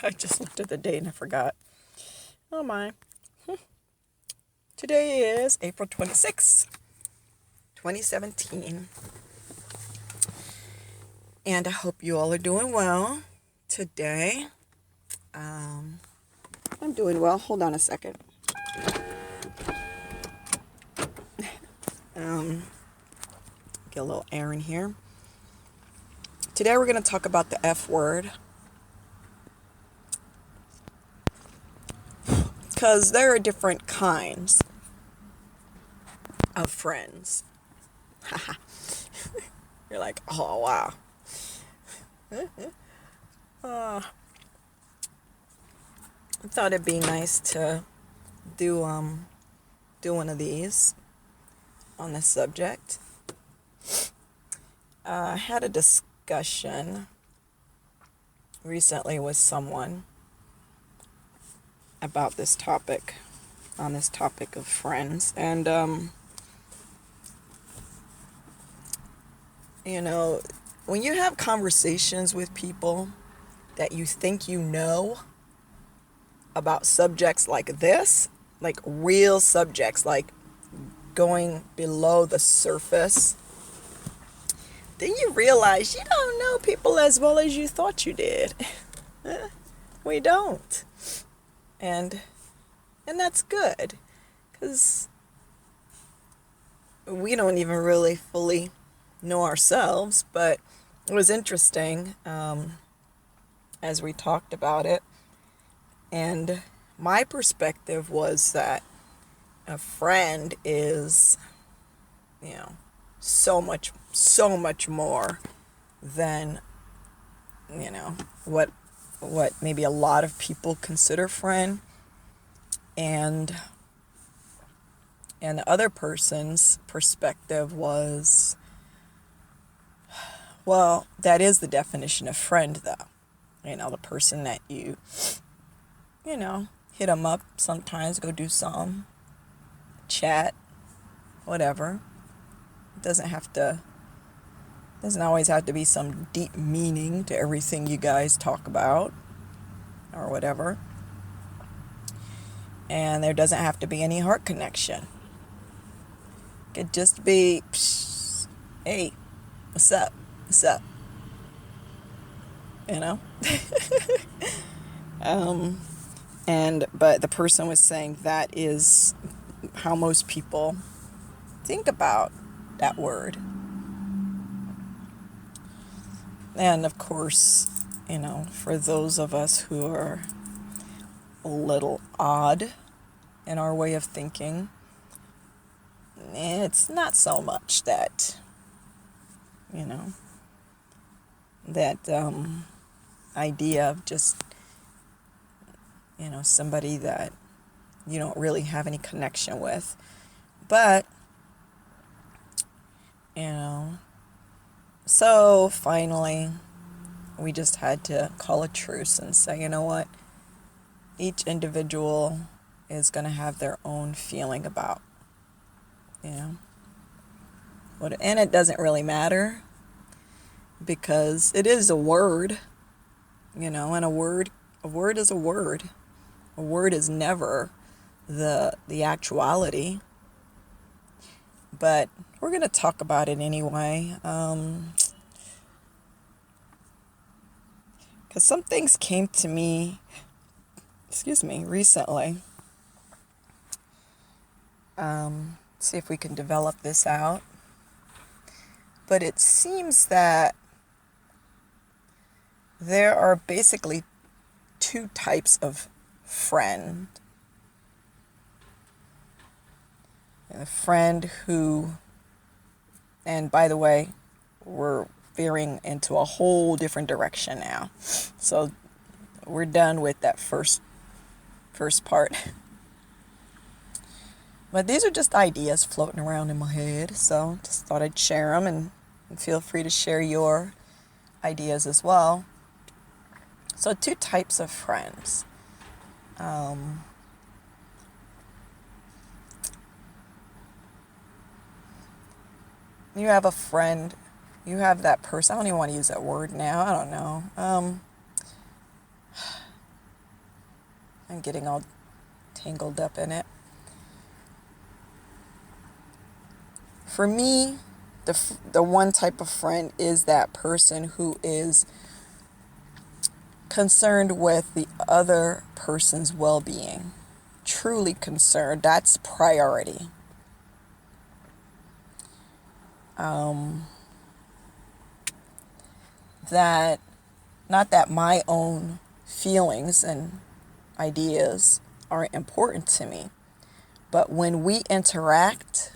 I just looked at the date and I forgot. Oh my. Today is April 26th, 2017. And I hope you all are doing well today. I'm doing well. Hold on a second. Get a little air in here. Today we're going to talk about the F word. Because there are different kinds of friends. You're like, oh, wow. I thought it'd be nice to do one of these on this subject. I had a discussion recently with someone about this topic, on this topic of friends. And, when you have conversations with people that you think you know about subjects like this, like real subjects, like going below the surface, then you realize you don't know people as well as you thought you did. We don't. And that's good, because we don't even really fully know ourselves. But it was interesting as we talked about it. And my perspective was that a friend is, so much more than, what maybe a lot of people consider friend. And the other person's perspective was, well, that is the definition of friend, though. The person that you hit them up sometimes, go do some chat, whatever. It doesn't always have to be some deep meaning to everything you guys talk about or whatever. And there doesn't have to be any heart connection. It could just be, hey, what's up? What's up? But the person was saying that is how most people think about that word. And of course, for those of us who are a little odd in our way of thinking, it's not so much that, that idea of just, somebody that you don't really have any connection with. But, so finally, we just had to call a truce and say, you know what? Each individual is going to have their own feeling about, what, and it doesn't really matter, because it is a word, and a word is a word. A word is never the actuality. But we're going to talk about it anyway. Because some things came to me, recently. See if we can develop this out. But it seems that there are basically two types of friend. A friend who, and by the way, we're veering into a whole different direction now. So we're done with that first part. But these are just ideas floating around in my head. So just thought I'd share them, and feel free to share your ideas as well. So two types of friends. You have a friend, you have that person, I don't even want to use that word now, I don't know. I'm getting all tangled up in it. For me, the one type of friend is that person who is concerned with the other person's well-being. Truly concerned. That's priority. That, not that my own feelings and ideas aren't important to me, but when we interact,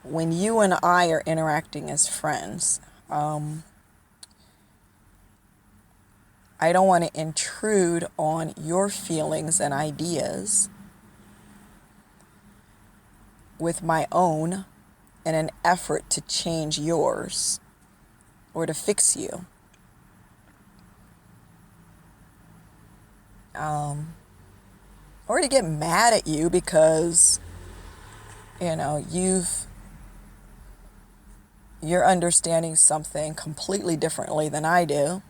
when you and I are interacting as friends, I don't want to intrude on your feelings and ideas with my own in an effort to change yours or to fix you. Or to get mad at you because, you're understanding something completely differently than I do.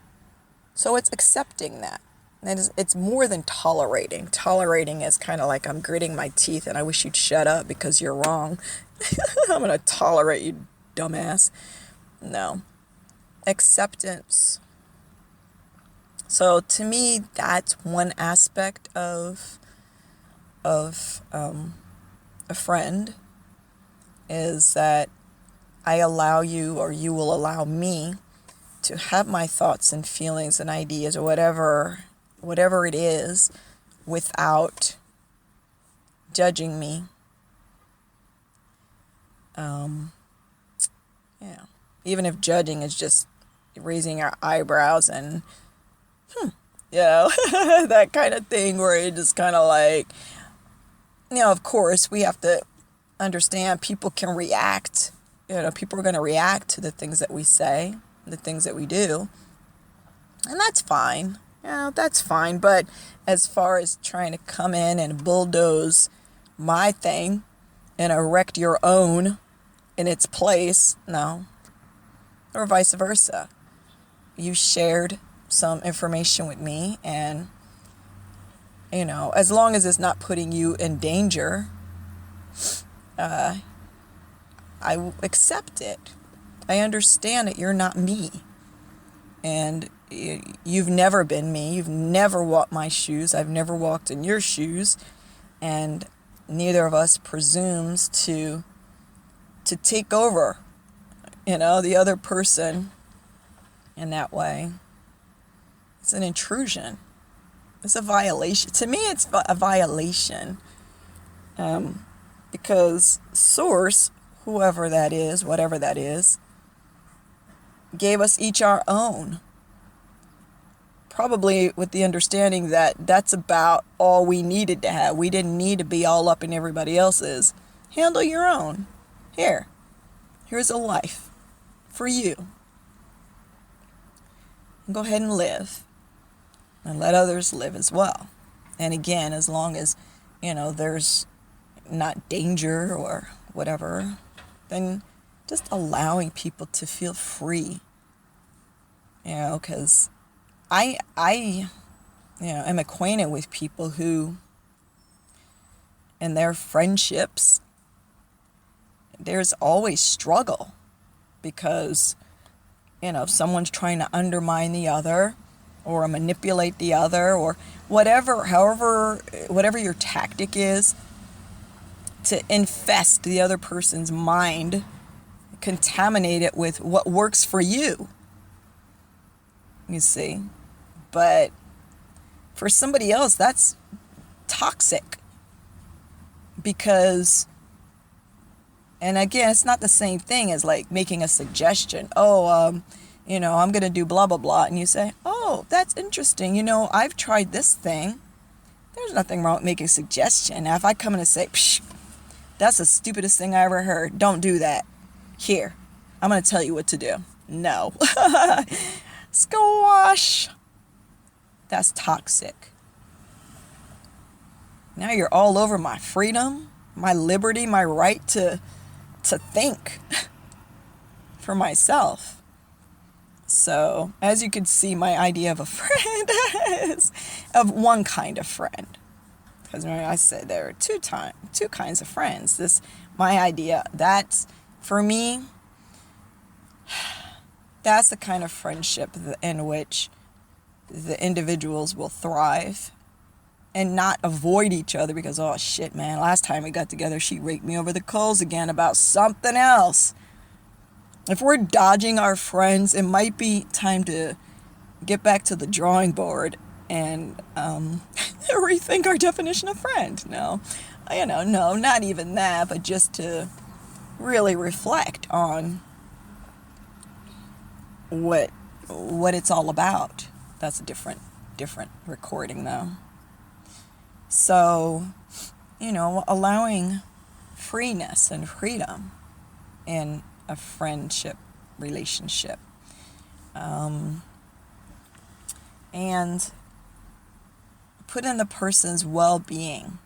So it's accepting that. It's more than tolerating. Tolerating is kind of like I'm gritting my teeth and I wish you'd shut up because you're wrong. I'm going to tolerate you, dumbass. No. Acceptance. So to me, that's one aspect of a friend, is that I allow you, or you will allow me, to have my thoughts and feelings and ideas or whatever it is, without judging me. Even if judging is just raising our eyebrows and that kind of thing, where it just kind of like, of course we have to understand people can react. People are going to react to the things that we say, the things that we do. And that's fine. That's fine. But as far as trying to come in and bulldoze my thing and erect your own in its place, no. Or vice versa. You shared some information with me, and, as long as it's not putting you in danger, I accept it. I understand that you're not me. And you've never been me. You've never walked my shoes. I've never walked in your shoes. And neither of us presumes to take over, the other person in that way. It's an intrusion. It's a violation. To me, it's a violation. Because source, whoever that is, whatever that is, gave us each our own. Probably with the understanding that that's about all we needed to have. We didn't need to be all up in everybody else's. Handle your own. Here's a life for you. And go ahead and live. And let others live as well. And again, as long as, there's not danger or whatever, then just allowing people to feel free. Because I am acquainted with people who, in their friendships, there's always struggle because, someone's trying to undermine the other or manipulate the other or whatever your tactic is to infest the other person's mind, contaminate it with what works for you. You see? But for somebody else, that's toxic. Because, and again, it's not the same thing as like making a suggestion. I'm going to do blah, blah, blah. And you say, oh, that's interesting. I've tried this thing. There's nothing wrong with making a suggestion. Now, if I come in and say, psh, that's the stupidest thing I ever heard. Don't do that. Here, I'm going to tell you what to do. No. Squash. That's toxic. Now you're all over my freedom, my liberty, my right to think for myself. So, as you can see, my idea of a friend is of one kind of friend. Because I said there are two kinds of friends. My idea, that's, for me, that's the kind of friendship in which the individuals will thrive and not avoid each other because, oh shit, man, last time we got together, she raked me over the coals again about something else. If we're dodging our friends, it might be time to get back to the drawing board and rethink our definition of friend. No, no, not even that, but just to really reflect on what it's all about. That's a different recording, though. So, allowing freeness and freedom in a friendship relationship, and put in the person's well-being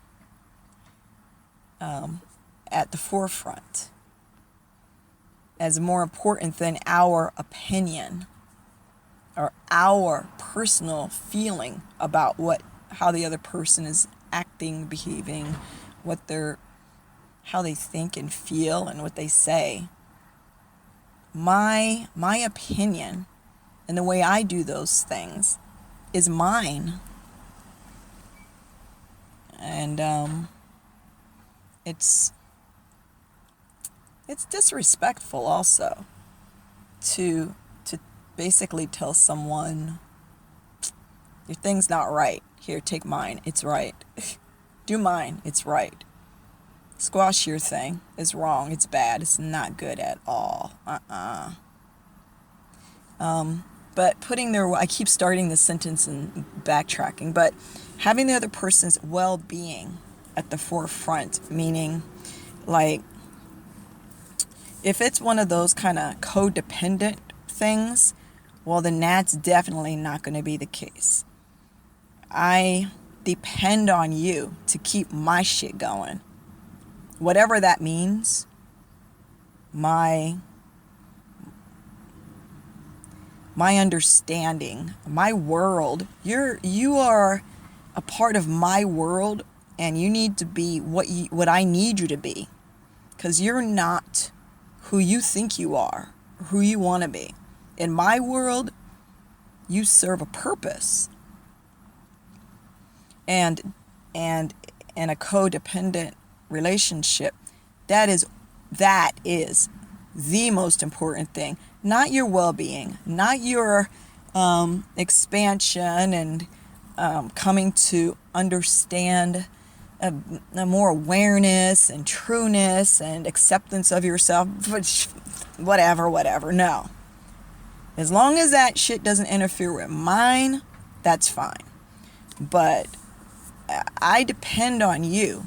at the forefront as more important than our opinion or our personal feeling about how the other person is acting, behaving, how they think and feel and what they say. My opinion and the way I do those things is mine. And it's disrespectful also to basically tell someone, your thing's not right. Here, take mine. It's right. Do mine. It's right. Squash your thing. It's wrong. It's bad. It's not good at all. But I keep starting this sentence and backtracking, but having the other person's well-being at the forefront, meaning, like, if it's one of those kind of codependent things, well, then that's definitely not going to be the case. I depend on you to keep my shit going. Whatever that means, my understanding, my world, you are a part of my world, and you need to be what I need you to be, because you're not who you think you are, who you want to be. In my world, you serve a purpose. And in a codependent relationship, that is the most important thing. Not your well-being, not your expansion and coming to understand a more awareness and trueness and acceptance of yourself, whatever. No. As long as that shit doesn't interfere with mine, that's fine. But I depend on you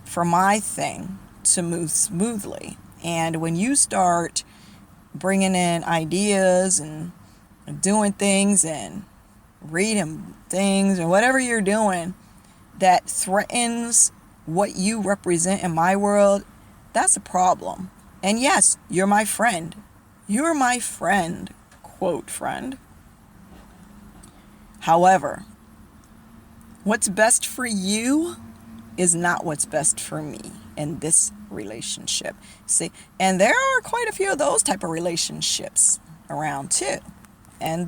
for my thing to move smoothly. And when you start bringing in ideas and doing things and reading things or whatever you're doing that threatens what you represent in my world, that's a problem. And yes, you're my friend. You're my friend, quote friend. However, what's best for you is not what's best for me in this relationship. See, and there are quite a few of those type of relationships around too. And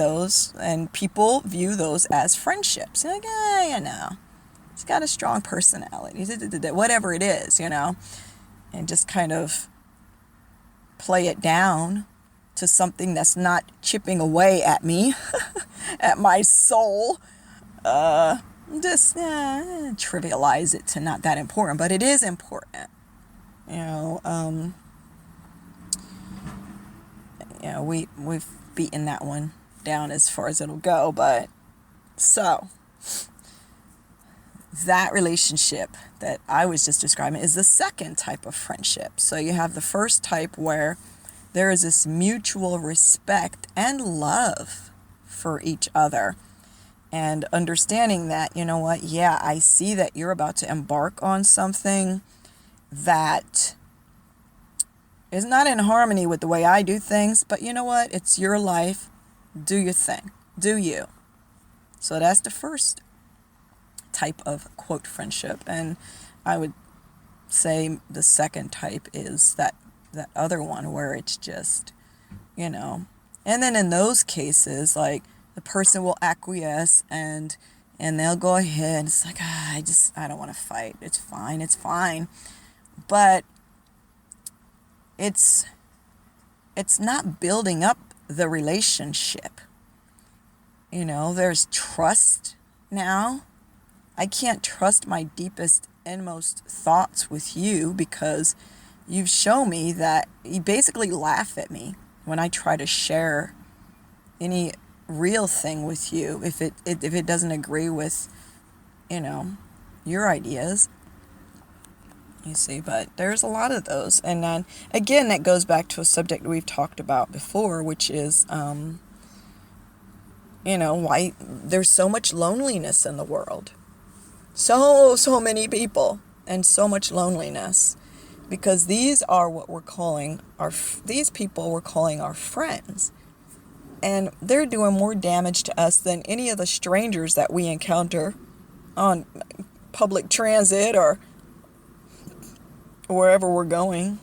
people view those as friendships. Like, he's got a strong personality, whatever it is, and just kind of play it down to something that's not chipping away at me, at my soul. Just trivialize it to not that important, but it is important. We've beaten that one down as far as it'll go, but so that relationship that I was just describing is the second type of friendship. So you have the first type where there is this mutual respect and love for each other. And understanding that, I see that you're about to embark on something that is not in harmony with the way I do things, but you know what? It's your life. Do your thing. Do you. So that's the first type of quote friendship. And I would say the second type is that other one where it's just, you know. And then in those cases, like, the person will acquiesce and they'll go ahead. It's like, I don't want to fight. It's fine. But it's not building up the relationship. You know, there's trust now. I can't trust my deepest, inmost thoughts with you because you've shown me that you basically laugh at me when I try to share any real thing with you if it doesn't agree with, you know, your ideas. You see, but there's a lot of those. And then again, that goes back to a subject we've talked about before, which is you know, why there's so much loneliness in the world. So many people and so much loneliness, because these are what these people we're calling our friends, and they're doing more damage to us than any of the strangers that we encounter on public transit or wherever we're going.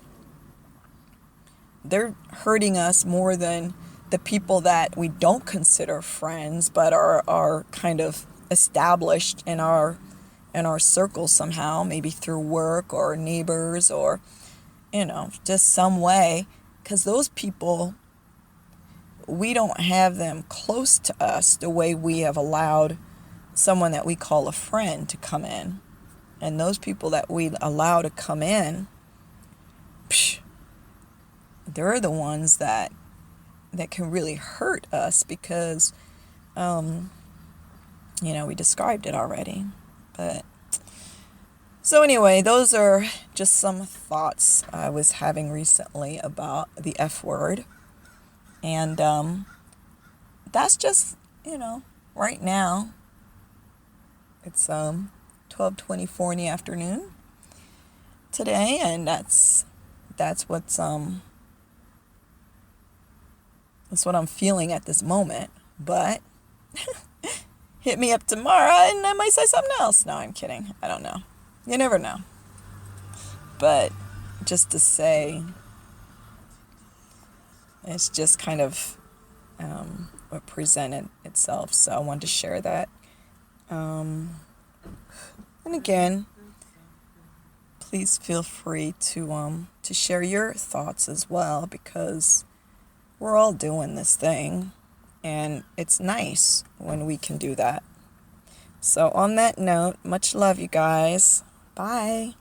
They're hurting us more than the people that we don't consider friends but are kind of established in our circle somehow, maybe through work or neighbors or, you know, just some way. Because those people, we don't have them close to us the way we have allowed someone that we call a friend to come in. And those people that we allow to come in, they're the ones that can really hurt us because, you know, we described it already. But so anyway, those are just some thoughts I was having recently about the F word. And that's just, you know, right now. It's 12:24 in the afternoon today, and that's what I'm feeling at this moment. But hit me up tomorrow and I might say something else. No, I'm kidding. I don't know. You never know. But just to say, it's just kind of what presented itself. So I wanted to share that. And again, please feel free to share your thoughts as well, because we're all doing this thing. And it's nice when we can do that. So on that note, much love, you guys. Bye.